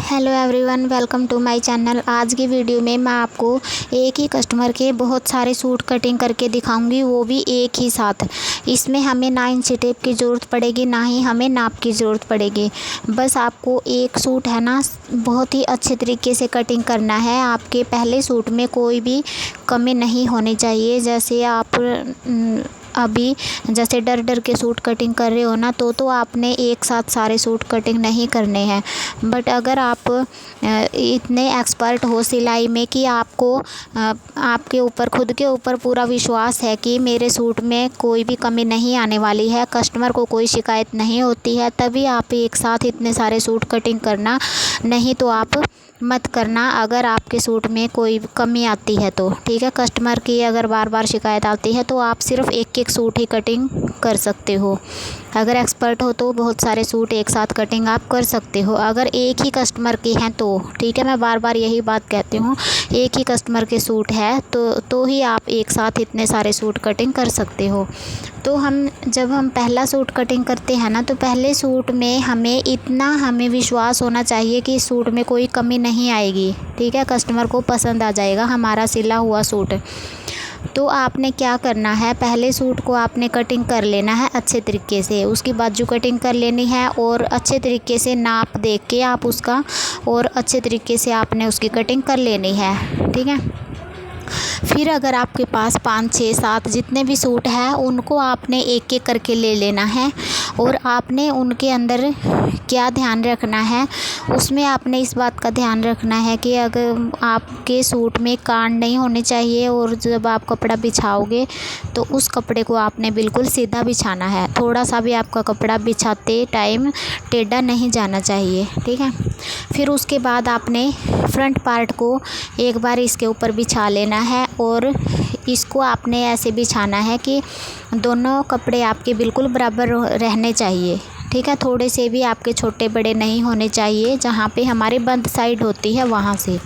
Hello everyone, welcome to my channel. आज की video में मैं आपको एक ही कस्टमर के बहुत सारे सूट कटिंग करके दिखाऊंगी, वो भी एक ही साथ। इसमें हमें ना इंची टेप की ज़रूरत पड़ेगी, ना ही हमें नाप की ज़रूरत पड़ेगी। बस आपको एक सूट है ना बहुत ही अच्छे तरीके से कटिंग करना है। आपके पहले सूट में कोई भी कमी नहीं होनी चाहिए। जैसे आप अभी जैसे डर डर के सूट कटिंग कर रहे हो ना, तो आपने एक साथ सारे सूट कटिंग नहीं करने हैं। बट अगर आप इतने एक्सपर्ट हो सिलाई में कि आपको आपके ऊपर खुद के ऊपर पूरा विश्वास है कि मेरे सूट में कोई भी कमी नहीं आने वाली है, कस्टमर को कोई शिकायत नहीं होती है, तभी आप एक साथ इतने सारे सूट कटिंग करना। नहीं तो आप मत करना अगर आपके सूट में कोई कमी आती है तो। ठीक है, कस्टमर की अगर बार बार शिकायत आती है तो आप सिर्फ एक एक सूट ही कटिंग कर सकते हो। अगर एक्सपर्ट हो तो बहुत सारे सूट एक साथ कटिंग आप कर सकते हो। अगर एक ही कस्टमर के हैं तो ठीक है, मैं बार बार यही बात कहती हूँ, एक ही कस्टमर के सूट है तो ही आप एक साथ इतने सारे सूट कटिंग कर सकते हो। तो जब हम पहला सूट कटिंग करते हैं ना, तो पहले सूट में हमें विश्वास होना चाहिए कि सूट में कोई कमी नहीं आएगी। ठीक है, कस्टमर को पसंद आ जाएगा हमारा सिला हुआ सूट। तो आपने क्या करना है, पहले सूट को आपने कटिंग कर लेना है अच्छे तरीके से, उसकी बाजू कटिंग कर लेनी है और अच्छे तरीके से नाप देख के आप उसका और अच्छे तरीके से आपने उसकी कटिंग कर लेनी है। ठीक है, फिर अगर आपके पास 5, 6, 7 जितने भी सूट हैं उनको आपने एक एक करके ले लेना है। और आपने उनके अंदर क्या ध्यान रखना है, उसमें आपने इस बात का ध्यान रखना है कि अगर आपके सूट में कान नहीं होने चाहिए, और जब आप कपड़ा बिछाओगे तो उस कपड़े को आपने बिल्कुल सीधा बिछाना है। थोड़ा सा भी आपका कपड़ा बिछाते टाइम टेढ़ा नहीं जाना चाहिए। ठीक है, फिर उसके बाद आपने फ्रंट पार्ट को एक बार इसके ऊपर बिछा लेना है और इसको आपने ऐसे बिछाना है कि दोनों कपड़े आपके बिल्कुल बराबर रहने चाहिए। ठीक है, थोड़े से भी आपके छोटे बड़े नहीं होने चाहिए। जहाँ पे हमारी बंद साइड होती है वहाँ से,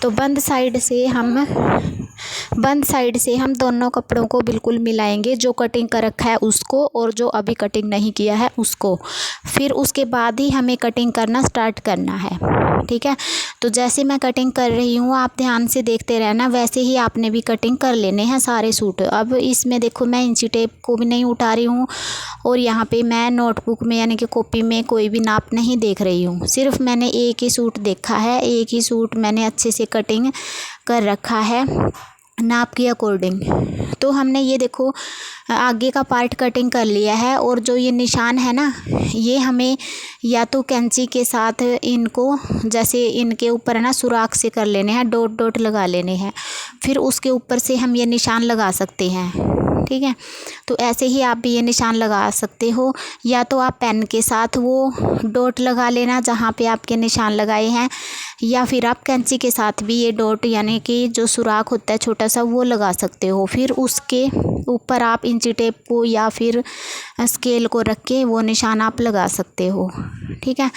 तो बंद साइड से हम दोनों कपड़ों को बिल्कुल मिलाएंगे, जो कटिंग कर रखा है उसको और जो अभी कटिंग नहीं किया है उसको। फिर उसके बाद ही हमें कटिंग करना स्टार्ट करना है। ठीक है, तो जैसे मैं कटिंग कर रही हूँ आप ध्यान से देखते रहना, वैसे ही आपने भी कटिंग कर लेने हैं सारे सूट। अब इसमें देखो, मैं इंची टेप को भी नहीं उठा रही हूँ और यहाँ पे मैं नोटबुक में यानी कि कॉपी में कोई भी नाप नहीं देख रही हूँ। सिर्फ मैंने एक ही सूट देखा है, एक ही सूट मैंने अच्छे से कटिंग कर रखा है नाप के अकॉर्डिंग। तो हमने ये देखो आगे का पार्ट कटिंग कर लिया है, और जो ये निशान है ना, ये हमें या तो कैंची के साथ इनको जैसे इनके ऊपर है ना सुराख से कर लेने हैं, डॉट डॉट लगा लेने हैं। फिर उसके ऊपर से हम ये निशान लगा सकते हैं। ठीक है, तो ऐसे ही आप भी ये निशान लगा सकते हो, या तो आप पेन के साथ वो डॉट लगा लेना जहाँ पे आपके निशान लगाए हैं, या फिर आप कैंची के साथ भी ये डॉट यानी कि जो सुराख होता है छोटा सा वो लगा सकते हो। फिर उसके ऊपर आप इंची टेप को या फिर स्केल को रख के वो निशान आप लगा सकते हो। ठीक है,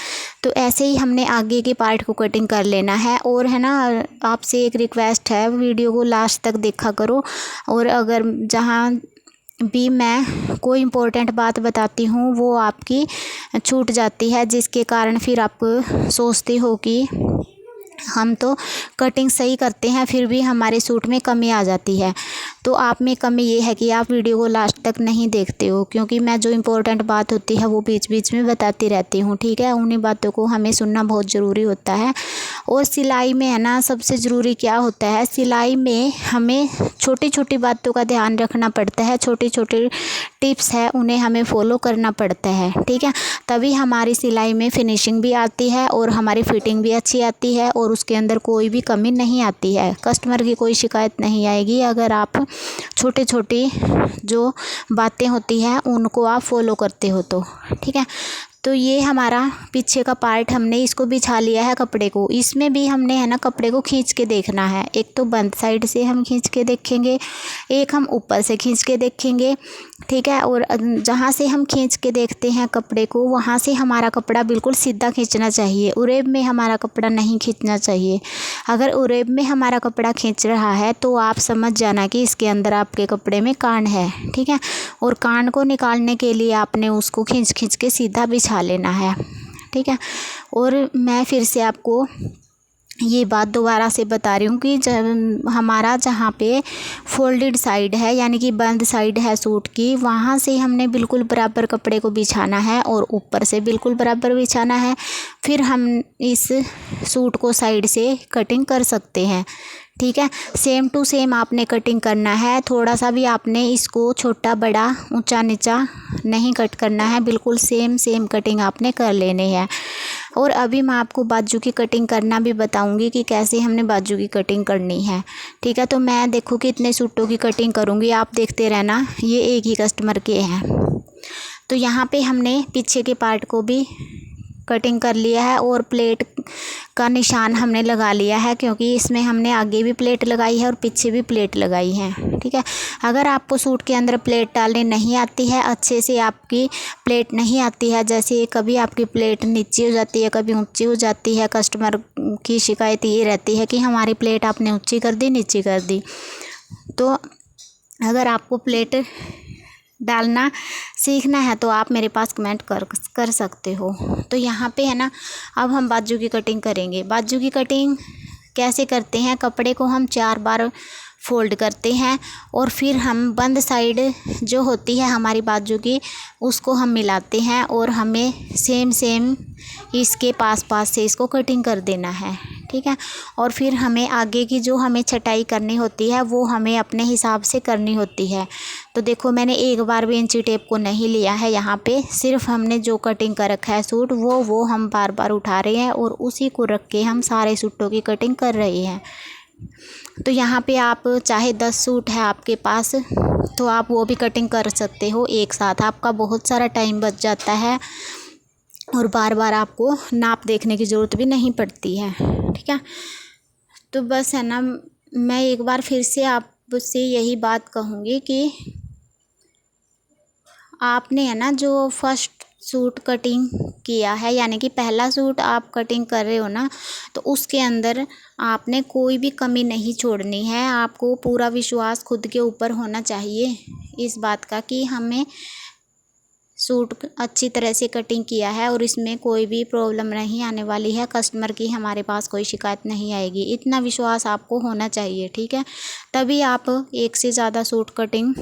तो ऐसे ही हमने आगे के पार्ट को कटिंग कर लेना है। और है ना, आपसे एक रिक्वेस्ट है, वीडियो को लास्ट तक देखा करो, और अगर जहाँ भी मैं कोई इम्पोर्टेंट बात बताती हूँ वो आपकी छूट जाती है, जिसके कारण फिर आप सोचते हो कि हम तो कटिंग सही करते हैं फिर भी हमारे सूट में कमी आ जाती है। तो आप में कमी ये है कि आप वीडियो को लास्ट तक नहीं देखते हो, क्योंकि मैं जो इम्पोर्टेंट बात होती है वो बीच बीच में बताती रहती हूँ। ठीक है, उन्हीं बातों को हमें सुनना बहुत ज़रूरी होता है। और सिलाई में है ना, सबसे ज़रूरी क्या होता है, सिलाई में हमें छोटी छोटी बातों का ध्यान रखना पड़ता है। छोटी छोटी टिप्स है उन्हें हमें फॉलो करना पड़ता है। ठीक है, तभी हमारी सिलाई में फिनिशिंग भी आती है और हमारी फिटिंग भी अच्छी आती है, और उसके अंदर कोई भी कमी नहीं आती है। कस्टमर की कोई शिकायत नहीं आएगी अगर आप छोटी छोटी जो बातें होती हैं उनको आप फॉलो करते हो तो। ठीक है, तो ये हमारा पीछे का पार्ट हमने इसको बिछा लिया है कपड़े को। इसमें भी हमने है ना कपड़े को खींच के देखना है। एक तो बंद साइड से हम खींच के देखेंगे, एक हम ऊपर से खींच के देखेंगे। ठीक है, और जहाँ से हम खींच के देखते हैं कपड़े को वहाँ से हमारा कपड़ा बिल्कुल सीधा खींचना चाहिए, उरेब में हमारा कपड़ा नहीं खींचना चाहिए। अगर उरेब में हमारा कपड़ा खींच रहा है तो आप समझ जाना कि इसके अंदर आपके कपड़े में कान है। ठीक है, और कान को निकालने के लिए आपने उसको खींच खींच के सीधा बिछा लेना है। ठीक है, और मैं फिर से आपको ये बात दोबारा से बता रही हूँ कि जब हमारा जहाँ पे फोल्डेड साइड है यानी कि बंद साइड है सूट की, वहाँ से हमने बिल्कुल बराबर कपड़े को बिछाना है और ऊपर से बिल्कुल बराबर बिछाना है। फिर हम इस सूट को साइड से कटिंग कर सकते हैं, ठीक है। सेम टू सेम आपने कटिंग करना है, थोड़ा सा भी आपने इसको छोटा बड़ा ऊंचा नीचा नहीं कट करना है, बिल्कुल सेम कटिंग आपने कर लेनी है। और अभी मैं आपको बाजू की कटिंग करना भी बताऊंगी कि कैसे हमने बाजू की कटिंग करनी है, ठीक है। तो मैं देखो कि इतने सूटों की कटिंग करूंगी, आप देखते रहना, ये एक ही कस्टमर के हैं। तो यहाँ पे हमने पीछे के पार्ट को भी कटिंग कर लिया है और प्लेट का निशान हमने लगा लिया है, क्योंकि इसमें हमने आगे भी प्लेट लगाई है और पीछे भी प्लेट लगाई है, ठीक है। अगर आपको सूट के अंदर प्लेट डालने नहीं आती है, अच्छे से आपकी प्लेट नहीं आती है, जैसे कभी आपकी प्लेट नीचे हो जाती है कभी ऊंची हो जाती है, कस्टमर की शिकायत ये रहती है कि हमारी प्लेट आपने ऊंची कर दी नीची कर दी। तो अगर आपको प्लेट डालना सीखना है तो आप मेरे पास कमेंट कर सकते हो। तो यहाँ पे है ना, अब हम बाजू की कटिंग करेंगे। बाजू की कटिंग कैसे करते हैं, कपड़े को हम 4 बार फोल्ड करते हैं और फिर हम बंद साइड जो होती है हमारी बाजू की उसको हम मिलाते हैं और हमें सेम इसके पास से इसको कटिंग कर देना है, ठीक है। और फिर हमें आगे की जो हमें छटाई करनी होती है वो हमें अपने हिसाब से करनी होती है। तो देखो मैंने एक बार भी इंची टेप को नहीं लिया है, यहाँ पे सिर्फ हमने जो कटिंग कर रखा है सूट वो हम बार बार उठा रहे हैं और उसी को रख के हम सारे सूटों की कटिंग कर रहे हैं। तो यहाँ पे आप चाहे 10 सूट है आपके पास तो आप वो भी कटिंग कर सकते हो एक साथ, आपका बहुत सारा टाइम बच जाता है और बार बार आपको नाप देखने की ज़रूरत भी नहीं पड़ती है, ठीक है। तो बस है ना, मैं एक बार फिर से आपसे यही बात कहूँगी कि आपने है ना जो फर्स्ट सूट कटिंग किया है यानी कि पहला सूट आप कटिंग कर रहे हो ना, तो उसके अंदर आपने कोई भी कमी नहीं छोड़नी है। आपको पूरा विश्वास खुद के ऊपर होना चाहिए इस बात का कि हमें सूट अच्छी तरह से कटिंग किया है और इसमें कोई भी प्रॉब्लम नहीं आने वाली है, कस्टमर की हमारे पास कोई शिकायत नहीं आएगी, इतना विश्वास आपको होना चाहिए, ठीक है। तभी आप एक से ज़्यादा सूट कटिंग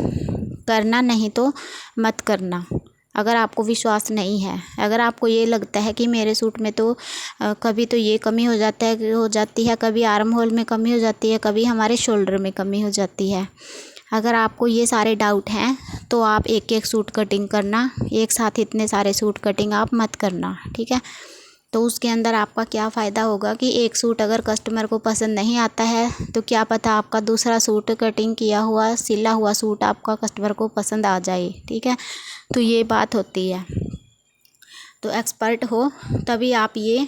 करना, नहीं तो मत करना अगर आपको विश्वास नहीं है। अगर आपको ये लगता है कि मेरे सूट में तो कभी तो ये कमी हो जाती है, कभी आर्म होल में कमी हो जाती है, कभी हमारे शोल्डर में कमी हो जाती है, अगर आपको ये सारे डाउट हैं तो आप एक एक सूट कटिंग करना, एक साथ इतने सारे सूट कटिंग आप मत करना, ठीक है। तो उसके अंदर आपका क्या फ़ायदा होगा कि एक सूट अगर कस्टमर को पसंद नहीं आता है तो क्या पता आपका दूसरा सूट कटिंग किया हुआ सिला हुआ सूट आपका कस्टमर को पसंद आ जाए, ठीक है। तो ये बात होती है। तो एक्सपर्ट हो तभी आप ये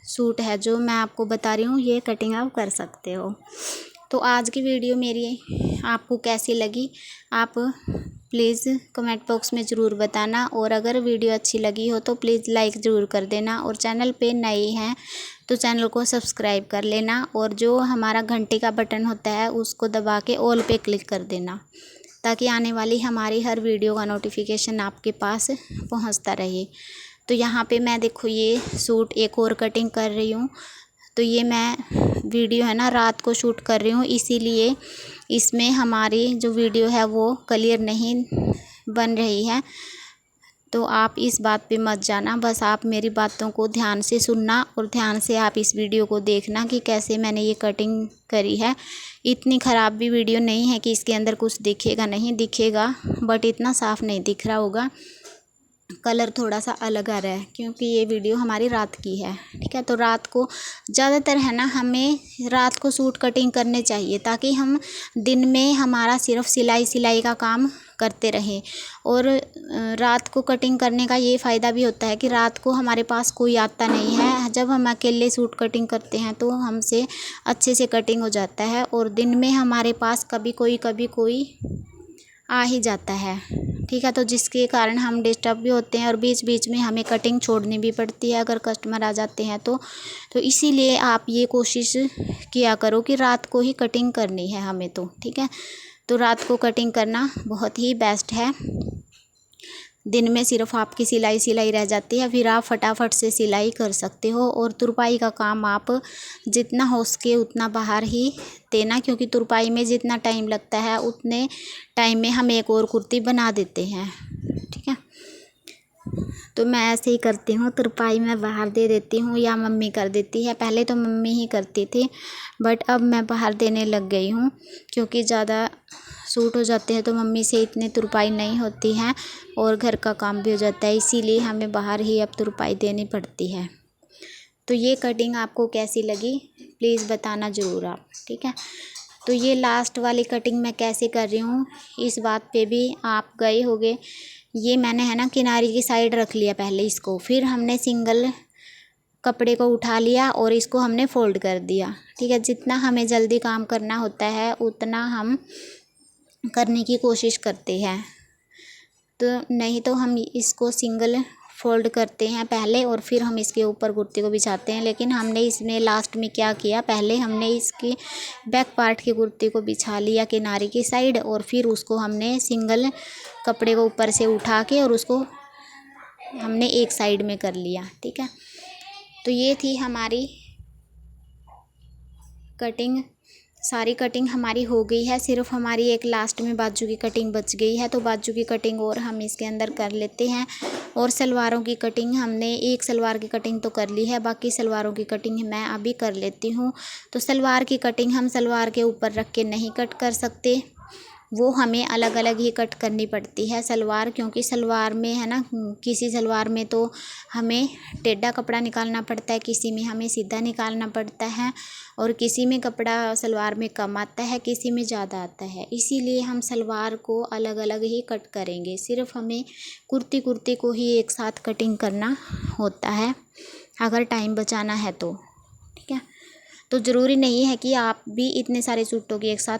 सूट है जो मैं आपको बता रही हूँ ये कटिंग आप कर सकते हो। तो आज की वीडियो मेरी आपको कैसी लगी आप प्लीज़ कमेंट बॉक्स में ज़रूर बताना, और अगर वीडियो अच्छी लगी हो तो प्लीज़ लाइक ज़रूर कर देना, और चैनल पे नए हैं तो चैनल को सब्सक्राइब कर लेना, और जो हमारा घंटे का बटन होता है उसको दबा के ऑल पे क्लिक कर देना ताकि आने वाली हमारी हर वीडियो का नोटिफिकेशन आपके पास पहुंचता रहे। तो यहाँ पे मैं देखो ये सूट एक और कटिंग कर रही हूँ। तो ये मैं वीडियो है ना रात को शूट कर रही हूँ, इसीलिए इसमें हमारी जो वीडियो है वो क्लियर नहीं बन रही है। तो आप इस बात पे मत जाना, बस आप मेरी बातों को ध्यान से सुनना और ध्यान से आप इस वीडियो को देखना कि कैसे मैंने ये कटिंग करी है। इतनी ख़राब भी वीडियो नहीं है कि इसके अंदर कुछ दिखेगा नहीं, दिखेगा बट इतना साफ़ नहीं दिख रहा होगा, कलर थोड़ा सा अलग आ रहा है क्योंकि ये वीडियो हमारी रात की है, ठीक है। तो रात को ज़्यादातर है ना हमें रात को सूट कटिंग करने चाहिए ताकि हम दिन में हमारा सिर्फ सिलाई का काम करते रहें। और रात को कटिंग करने का ये फ़ायदा भी होता है कि रात को हमारे पास कोई आता नहीं है, जब हम अकेले सूट कटिंग करते हैं तो हमसे अच्छे से कटिंग हो जाता है, और दिन में हमारे पास कभी कोई आ ही जाता है, ठीक है। तो जिसके कारण हम डिस्टर्ब भी होते हैं और बीच बीच में हमें कटिंग छोड़नी भी पड़ती है अगर कस्टमर आ जाते हैं तो इसीलिए आप ये कोशिश किया करो कि रात को ही कटिंग करनी है हमें तो, ठीक है। तो रात को कटिंग करना बहुत ही बेस्ट है। दिन में सिर्फ आपकी सिलाई रह जाती है, फिर आप फटाफट से सिलाई कर सकते हो। और तुरपाई का काम आप जितना हो सके उतना बाहर ही देना, क्योंकि तुरपाई में जितना टाइम लगता है उतने टाइम में हम एक और कुर्ती बना देते हैं, ठीक है। तो मैं ऐसे ही करती हूँ, तुरपाई मैं बाहर दे देती हूँ या मम्मी कर देती है। पहले तो मम्मी ही करती थी, बट अब मैं बाहर देने लग गई हूँ, क्योंकि ज़्यादा सूट हो जाते हैं तो मम्मी से इतनी तुरपाई नहीं होती है और घर का काम भी हो जाता है, इसीलिए हमें बाहर ही अब तुरपाई देनी पड़ती है। तो ये कटिंग आपको कैसी लगी प्लीज़ बताना ज़रूर आप, ठीक है। तो ये लास्ट वाली कटिंग मैं कैसे कर रही हूँ इस बात पे भी आप गए होगे। ये मैंने है ना किनारे की साइड रख लिया पहले इसको, फिर हमने सिंगल कपड़े को उठा लिया और इसको हमने फोल्ड कर दिया, ठीक है। जितना हमें जल्दी काम करना होता है उतना हम करने की कोशिश करते हैं, तो नहीं तो हम इसको सिंगल फोल्ड करते हैं पहले और फिर हम इसके ऊपर कुर्ती को बिछाते हैं। लेकिन हमने इसमें लास्ट में क्या किया, पहले हमने इसकी बैक पार्ट की कुर्ती को बिछा लिया किनारे की साइड और फिर उसको हमने सिंगल कपड़े को ऊपर से उठा के और उसको हमने एक साइड में कर लिया, ठीक है। तो ये थी हमारी कटिंग, सारी कटिंग हमारी हो गई है, सिर्फ हमारी एक लास्ट में बाजू की कटिंग बच गई है। तो बाजू की कटिंग और हम इसके अंदर कर लेते हैं। और सलवारों की कटिंग हमने एक सलवार की कटिंग तो कर ली है, बाकी सलवारों की कटिंग मैं अभी कर लेती हूँ। तो सलवार की कटिंग हम सलवार के ऊपर रख के नहीं कट कर सकते, वो हमें अलग अलग ही कट करनी पड़ती है सलवार, क्योंकि सलवार में है ना, किसी सलवार में तो हमें टेढ़ा कपड़ा निकालना पड़ता है, किसी में हमें सीधा निकालना पड़ता है और किसी में कपड़ा सलवार में कम आता है, किसी में ज़्यादा आता है। इसीलिए हम सलवार को अलग अलग ही कट करेंगे, सिर्फ हमें कुर्ती को ही एक साथ कटिंग करना होता है अगर टाइम बचाना है तो, ठीक है। तो ज़रूरी नहीं है कि आप भी इतने सारे सूटों की एक साथ